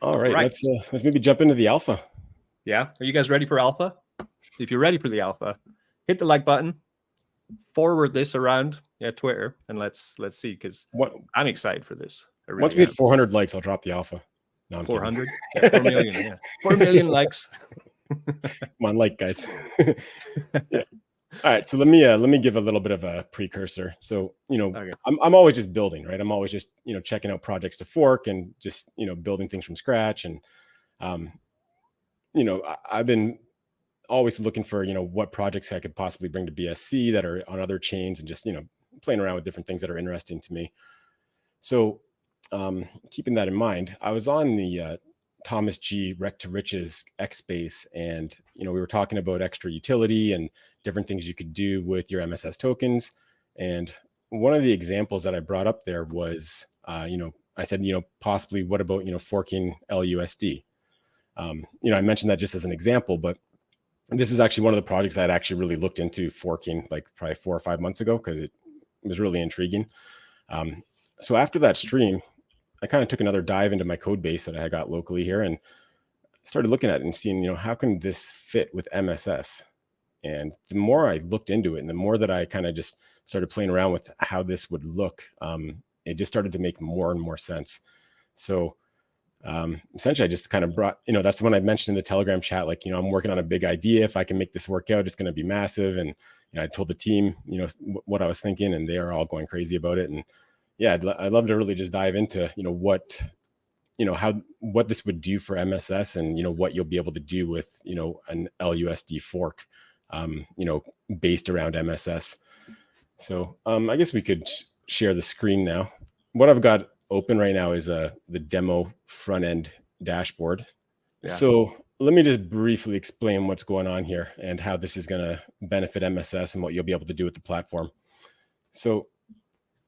All All right, right. let's maybe jump into the alpha. Yeah. Are you guys ready for alpha? If you're ready for the alpha, hit the like button, forward this around Twitter, and let's see, because What I'm excited for this. I Once really we hit am. 400 likes, I'll drop the alpha. No, I'm kidding. 400, yeah, 4 million, yeah, 4 million likes. Come on, like guys. Yeah. All right, so let me give a little bit of a precursor. So, Okay. I'm always just building, right? I'm always just, checking out projects to fork and just, building things from scratch. And um, I've been always looking for, what projects I could possibly bring to BSC that are on other chains and just, playing around with different things that are interesting to me. So, keeping that in mind, I was on the Thomas G. Rec to Riches X Space, and we were talking about extra utility and different things you could do with your MSS tokens. And one of the examples that I brought up there was, I said, possibly what about forking LUSD? I mentioned that just as an example, but this is actually one of the projects I had actually really looked into forking like probably 4 or 5 months ago because it was really intriguing. So after that stream, I kind of took another dive into my code base that I got locally here and started looking at it and seeing, how can this fit with MSS? And the more I looked into it and the more that I kind of just started playing around with how this would look, it just started to make more and more sense. So essentially I just kind of brought, that's when I mentioned in the Telegram chat, like, I'm working on a big idea. If I can make this work out, it's going to be massive. And, I told the team, what I was thinking, and they are all going crazy about it. And yeah, I'd love to really just dive into, what this would do for MSS and, what you'll be able to do with, an LUSD fork, based around MSS. So I guess we could share the screen now. What I've got open right now is the demo front end dashboard. Yeah. So let me just briefly explain what's going on here and how this is going to benefit MSS and what you'll be able to do with the platform. So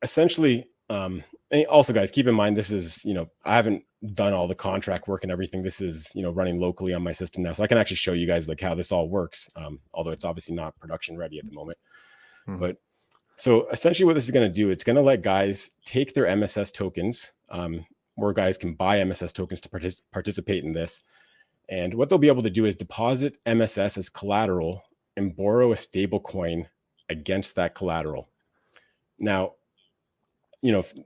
essentially, and also guys, keep in mind, this is, I haven't done all the contract work and everything. This is, running locally on my system now. So I can actually show you guys like how this all works. Although it's obviously not production ready at the moment, but so essentially what this is going to do, it's going to let guys take their MSS tokens, where guys can buy MSS tokens to participate in this. And what they'll be able to do is deposit MSS as collateral and borrow a stable coin against that collateral. Now,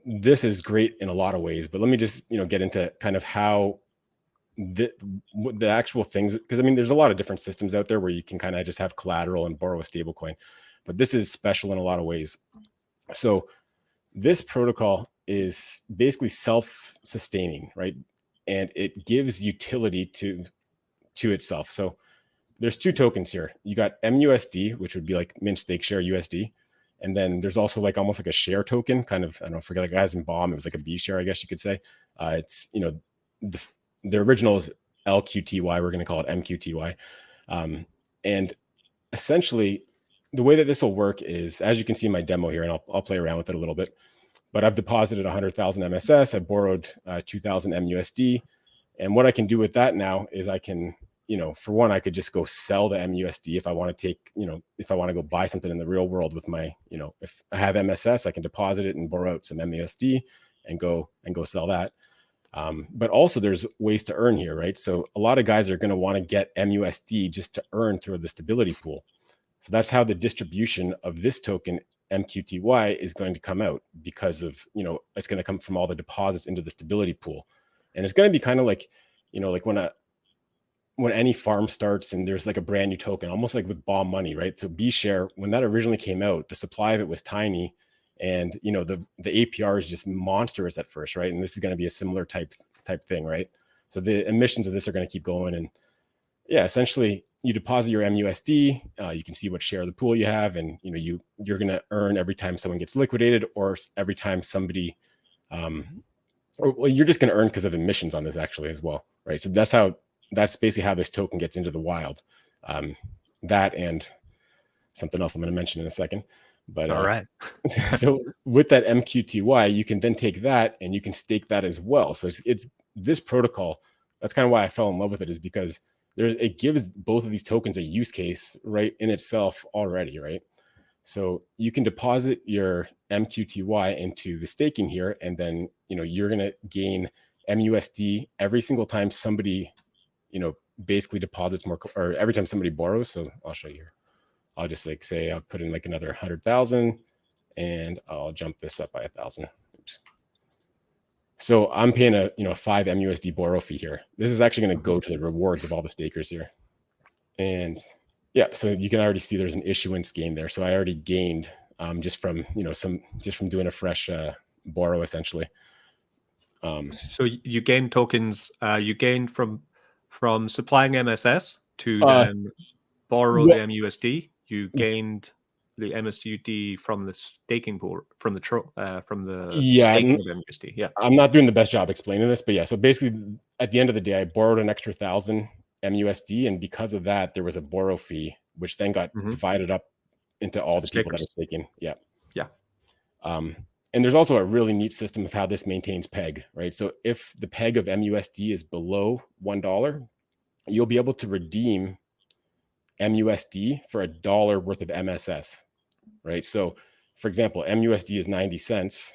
this is great in a lot of ways, but let me just, get into kind of how the actual things, because I mean, there's a lot of different systems out there where you can kind of just have collateral and borrow a stable coin, but this is special in a lot of ways. So this protocol is basically self-sustaining, right? And it gives utility to itself. So there's two tokens here. You got MUSD, which would be like mint stake share USD. And then there's also like almost like a share token, kind of, I don't know, forget like as in bomb, it was like a B share, I guess you could say. It's, the original is LQTY. We're going to call it MQTY. And essentially the way that this will work is, as you can see in my demo here, and I'll play around with it a little bit, but I've deposited 100,000 MSS. I borrowed 2,000 MUSD. And what I can do with that now is I can, for one, I could just go sell the MUSD if I want to take, if I want to go buy something in the real world with my, if I have MSS, I can deposit it and borrow out some MUSD and go sell that. But also there's ways to earn here, right? So a lot of guys are going to want to get MUSD just to earn through the stability pool. So that's how the distribution of this token MQTY is going to come out, because of, it's going to come from all the deposits into the stability pool. And it's going to be kind of like, like when any farm starts and there's like a brand new token, almost like with bomb money, right? So B share, when that originally came out, the supply of it was tiny, and the APR is just monstrous at first, right? And this is going to be a similar type thing, right? So the emissions of this are going to keep going, and yeah, essentially you deposit your MUSD, you can see what share of the pool you have, and you're going to earn every time someone gets liquidated, or every time somebody, or well, you're just going to earn because of emissions on this actually as well, right? So that's basically how this token gets into the wild. That and something else I'm going to mention in a second. But All right. so with that MQTY, you can then take that and you can stake that as well. So it's this protocol. That's kind of why I fell in love with it, is because it gives both of these tokens a use case right in itself already, right? So you can deposit your MQTY into the staking here, and then you're going to gain MUSD every single time somebody, basically deposits more, or every time somebody borrows. So I'll show you here. I'll just like say I'll put in like another 100,000 and I'll jump this up by 1,000. Oops. So I'm paying a 5 MUSD borrow fee here. This is actually going to go to the rewards of all the stakers here. And yeah, so you can already see there's an issuance gain there. So I already gained just from doing a fresh borrow essentially. So you gain tokens. You gained from supplying MSS to then borrow the MUSD. You gained the MSUD from the staking pool, from the staking of MUSD. Yeah, I'm not doing the best job explaining this, but yeah. So basically, at the end of the day, I borrowed an extra 1,000 MUSD, and because of that, there was a borrow fee, which then got divided up into all the people that are staking. Yeah, yeah. And there's also a really neat system of how this maintains peg, right? So if the peg of MUSD is below $1, you'll be able to redeem MUSD for $1 worth of MSS, right? So for example, MUSD is 90 cents.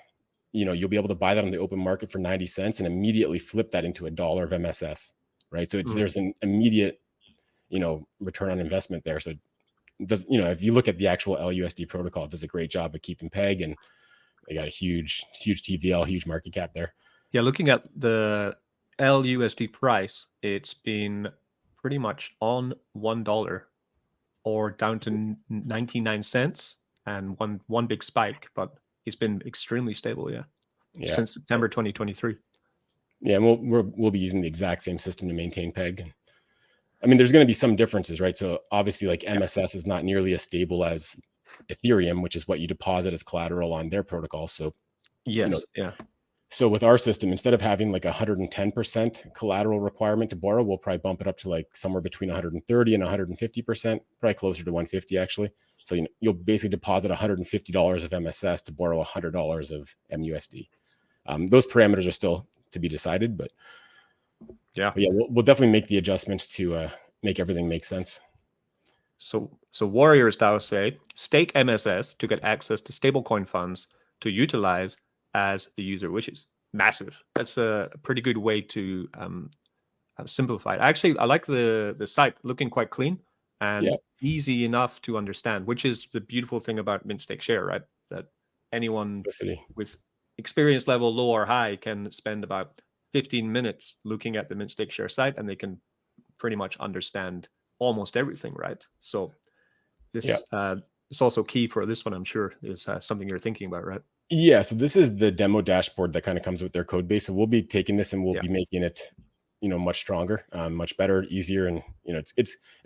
You'll be able to buy that on the open market for 90 cents and immediately flip that into $1 of MSS, right? So there's an immediate, return on investment there. So it does, if you look at the actual LUSD protocol, it does a great job of keeping peg, and they got a huge TVL, huge market cap there. Yeah, looking at the LUSD price, it's been pretty much on $1 or down to 99 cents and one big spike, but it's been extremely stable, since September 2023. Yeah, and we'll be using the exact same system to maintain peg. I mean, there's going to be some differences, right? So obviously, like MSS is not nearly as stable as Ethereum, which is what you deposit as collateral on their protocol. So yes, So with our system, instead of having like 110% collateral requirement to borrow, we'll probably bump it up to like somewhere between 130 and 150%, probably closer to 150 actually. So you'll basically deposit $150 of MSS to borrow $100 of MUSD. Those parameters are still to be decided, but we'll definitely make the adjustments to make everything make sense. So Warriors DAO say stake MSS to get access to stablecoin funds to utilize as the user wishes. Massive. That's a pretty good way to simplify it. Actually, I like the site looking quite clean and easy enough to understand, which is the beautiful thing about Mint Stake Share, right? That anyone with experience level low or high can spend about 15 minutes looking at the Mint Stake Share site, and they can pretty much understand almost everything, right? So this is also key for this one, I'm sure, is something you're thinking about, right? Yeah, so this is the demo dashboard that kind of comes with their code base. So we'll be taking this and we'll be making it, much stronger, much better, easier. And, and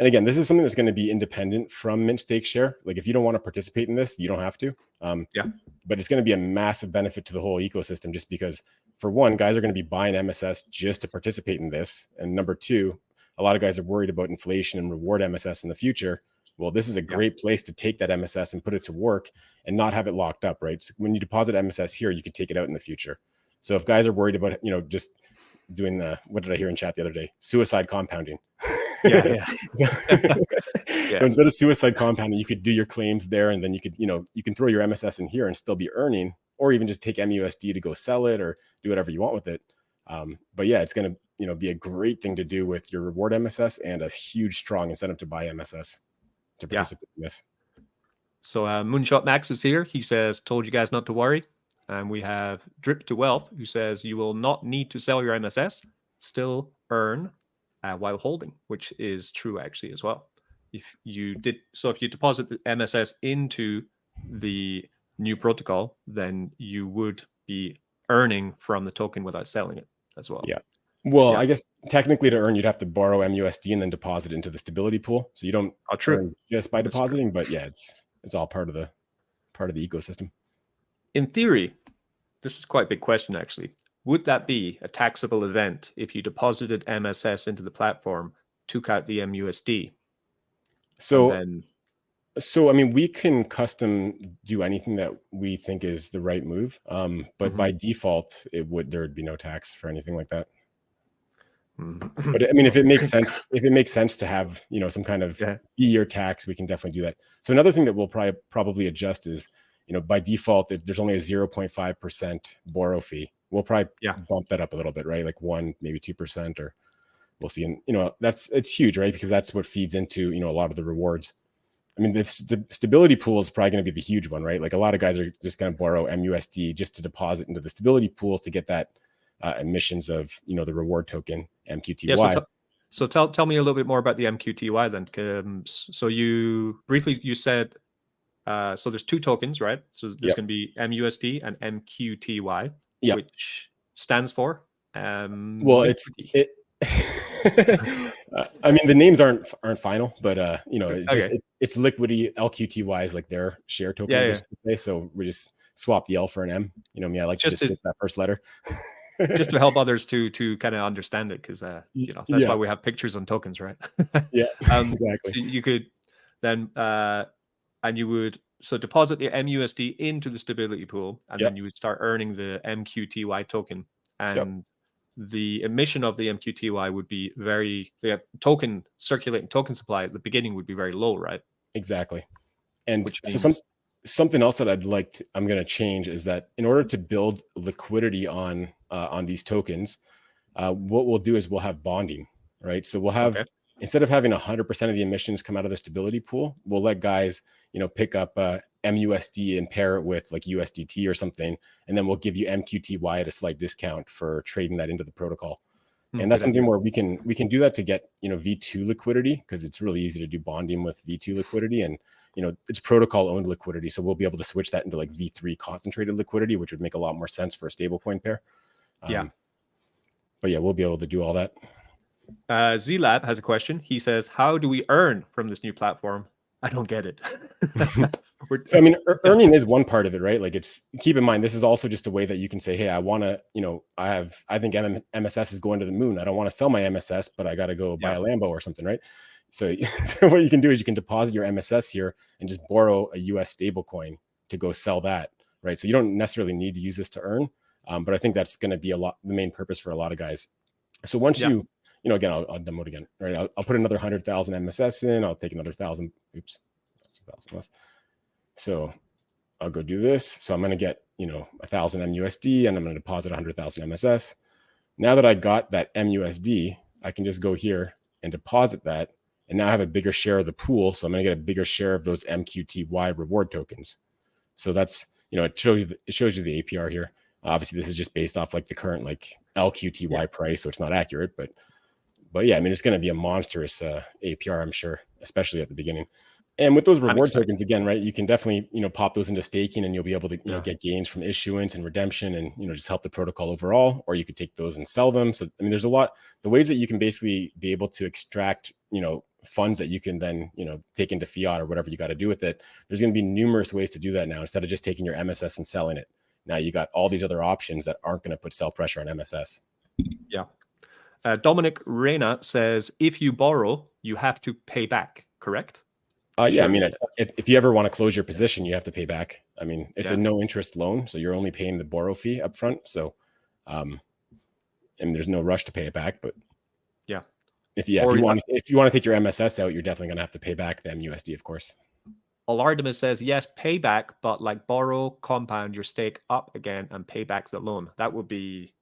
again, this is something that's going to be independent from Mint Stake Share. Like if you don't want to participate in this, you don't have to. But it's going to be a massive benefit to the whole ecosystem, just because for one, guys are going to be buying MSS just to participate in this. And number two, a lot of guys are worried about inflation and reward MSS in the future. Well, this is a great place to take that MSS and put it to work and not have it locked up, right? So when you deposit MSS here, you can take it out in the future. So if guys are worried about, just doing what did I hear in chat the other day? Suicide compounding. So instead of suicide compounding, you could do your claims there, and then you could, you can throw your MSS in here and still be earning, or even just take MUSD to go sell it or do whatever you want with it. But yeah, it's going to, be a great thing to do with your reward MSS and a huge, strong incentive to buy MSS. To participate in this. So Moonshot Max is here. He says, told you guys not to worry. And we have Drip to Wealth, who says you will not need to sell your MSS, still earn while holding, which is true actually as well. If you deposit the MSS into the new protocol, then you would be earning from the token without selling it as well. Yeah. Well, I guess technically to earn, you'd have to borrow MUSD and then deposit into the stability pool. So you don't earn just by depositing, but it's all part of the ecosystem. In theory, this is quite a big question actually. Would that be a taxable event if you deposited MSS into the platform, took out the MUSD? So I mean, we can custom do anything that we think is the right move. But by default, there would be no tax for anything like that. But I mean, if it makes sense to have, some kind of fee or tax, we can definitely do that. So another thing that we'll probably adjust is, by default, there's only a 0.5% borrow fee, We'll probably Yeah. bump that up a little bit, right? Like 1, maybe 2%, or we'll see. And it's huge, right? Because that's what feeds into a lot of the rewards. I mean, the stability pool is probably going to be the huge one, right? Like a lot of guys are just going to borrow MUSD just to deposit into the stability pool to get that emissions of the reward token MQTY. Yeah. So tell me a little bit more about the MQTY then. So you said so there's 2 tokens, right? So there's going to be MUSD and MQTY, which stands for well, liquidity. I mean, the names aren't final, but it's liquidity. LQTY is like their share token, I guess you could say. So we just swap the L for an M. Me, I like to just skip that first letter. Just to help others to kind of understand it, because that's why we have pictures on tokens, right? Yeah, exactly. So you could then and you would deposit the MUSD into the stability pool, and then you would start earning the MQTY token, and the emission of the MQTY would be the circulating token supply at the beginning would be very low, right? Exactly. And which means something else that I'm going to change is that in order to build liquidity on these tokens, what we'll do is we'll have bonding, right? So we'll have, instead of having 100% of the emissions come out of the stability pool, we'll let guys, pick up MUSD and pair it with like USDT or something, and then we'll give you MQTY at a slight discount for trading that into the protocol. And that's something where we can do that to get V2 liquidity, because it's really easy to do bonding with V2 liquidity, and it's protocol owned liquidity, so we'll be able to switch that into like V3 concentrated liquidity, which would make a lot more sense for a stablecoin pair. But yeah, we'll be able to do all that. Z-Lab has a question. He says, how do we earn from this new platform? I don't get it. So I mean, earning is one part of it, right? Like, keep in mind, this is also just a way that you can say, hey, I want to, I think MSS is going to the moon. I don't want to sell my MSS, but I got to go buy a Lambo or something, right? So what you can do is you can deposit your MSS here and just borrow a US stablecoin to go sell that, right? So you don't necessarily need to use this to earn, but I think that's going to be the main purpose for a lot of guys. So once you again, I'll demo it again, right? I'll put another 100,000 MSS in. I'll take another 1,000. Oops, that's 1,000 less. So I'll go do this. So I'm going to get 1,000 MUSD, and I'm going to deposit 100,000 MSS. Now that I got that MUSD, I can just go here and deposit that, and now I have a bigger share of the pool. So I'm going to get a bigger share of those MQTY reward tokens. So that's it shows you the APR here. Obviously, this is just based off like the current like LQTY price, so it's not accurate, but yeah, I mean, it's going to be a monstrous APR, I'm sure, especially at the beginning. And with those reward tokens, again, right, you can definitely, pop those into staking, and you'll be able to, get gains from issuance and redemption, and, just help the protocol overall, or you could take those and sell them. So, I mean, there's the ways that you can basically be able to extract, funds that you can then, take into fiat or whatever you got to do with it. There's going to be numerous ways to do that now, instead of just taking your MSS and selling it. Now you got all these other options that aren't going to put sell pressure on MSS. Yeah. Dominic Reyna says, if you borrow, you have to pay back, correct? Yeah, I mean, if you ever want to close your position, you have to pay back. I mean, it's a no interest loan, so you're only paying the borrow fee up front. So, I mean, there's no rush to pay it back. But if you want to take your MSS out, you're definitely going to have to pay back the MUSD, of course. Alardimus says, yes, pay back, but like borrow, compound your stake up again and pay back the loan. That would be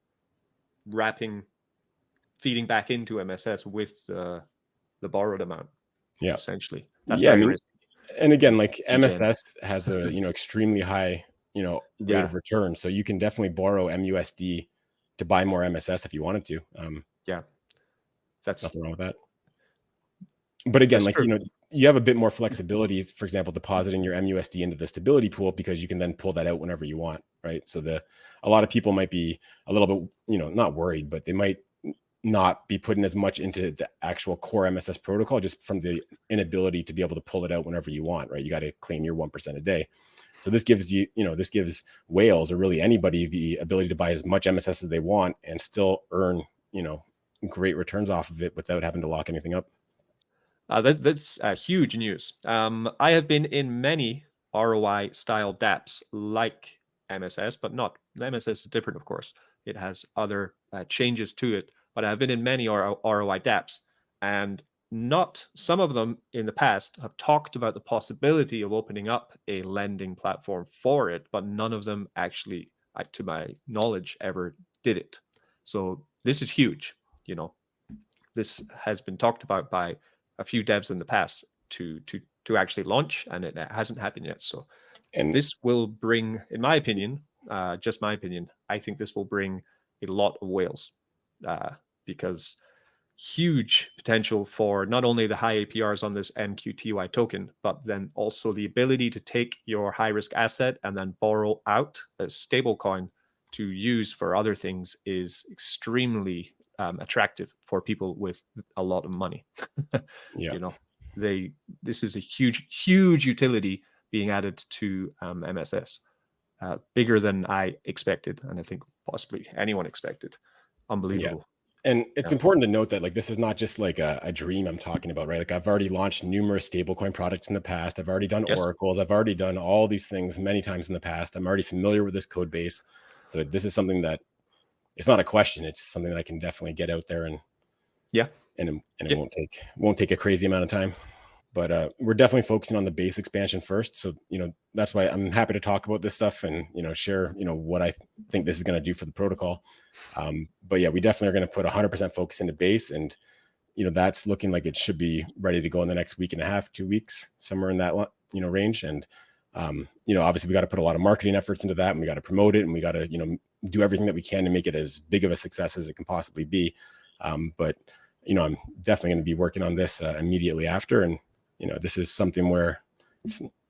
feeding back into MSS with the borrowed amount. Yeah, essentially. That's very risky. And again, like MSS has a extremely high rate of return, so you can definitely borrow MUSD to buy more MSS if you wanted to. That's nothing wrong with that. But again, like you have a bit more flexibility. For example, depositing your MUSD into the stability pool, because you can then pull that out whenever you want, right? So a lot of people might be a little bit not worried, but they might not be putting as much into the actual core MSS protocol, just from the inability to be able to pull it out whenever you want, right? You got to claim your 1% a day. So this gives this gives whales, or really anybody, the ability to buy as much MSS as they want and still earn, great returns off of it without having to lock anything up. That's huge news. I have been in many ROI style dApps like MSS, but not MSS is different, of course. It has other changes to it. But I've been in many ROI dApps, and some of them in the past have talked about the possibility of opening up a lending platform for it, but none of them actually to my knowledge, ever did it. So this is huge. You know, this has been talked about by a few devs in the past to actually launch, and it hasn't happened yet. So And this will bring, in my opinion, just my opinion, I think this will bring a lot of whales, because huge potential for not only the high APRs on this MQTY token, but then also the ability to take your high risk asset and then borrow out a stable coin to use for other things is extremely attractive for people with a lot of money. yeah, You know, this is a huge utility being added to MSS, bigger than I expected, and I think possibly anyone expected. yeah. Unbelievable. And it's Yeah. important to note that like this is not just like a dream I'm talking about, right? Like I've already launched numerous stablecoin products in the past. I've already done Yes. oracles. I've already done all these things many times in the past. I'm already familiar with this code base. So this is something that it's not a question. It's something that I can definitely get out there Yeah. and it Yeah. won't take a crazy amount of time. But we're definitely focusing on the base expansion first. So, that's why I'm happy to talk about this stuff and, share, what I think this is going to do for the protocol. But yeah, we definitely are going to put 100% focus into base. And, that's looking like it should be ready to go in the next week and a half, 2 weeks, somewhere in that, range. And, obviously we got to put a lot of marketing efforts into that, and we got to promote it, and we got to, do everything that we can to make it as big of a success as it can possibly be. But, I'm definitely going to be working on this immediately after. And, this is something where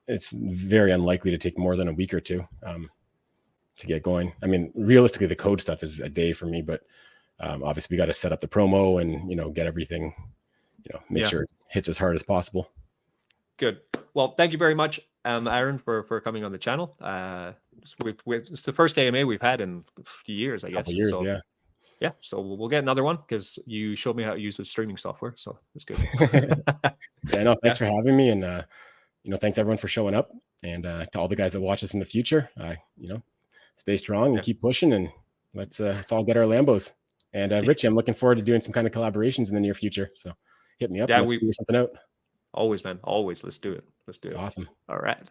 it's very unlikely to take more than a week or two to get going. I mean, realistically, the code stuff is a day for me, but obviously we got to set up the promo and, get everything, make sure it hits as hard as possible. Good. Well, thank you very much, Aaron, for coming on the channel. It's the first AMA we've had in years, I guess. Couple years, so, yeah. Yeah, so we'll get another one because you showed me how to use the streaming software, so that's good. Yeah, no, thanks for having me, and thanks everyone for showing up, and to all the guys that watch us in the future, stay strong and keep pushing, and let's all get our Lambos. And Richie, I'm looking forward to doing some kind of collaborations in the near future. So hit me up. Yeah, Let's figure something out. Always, man. Always. Let's do it. Awesome. All right.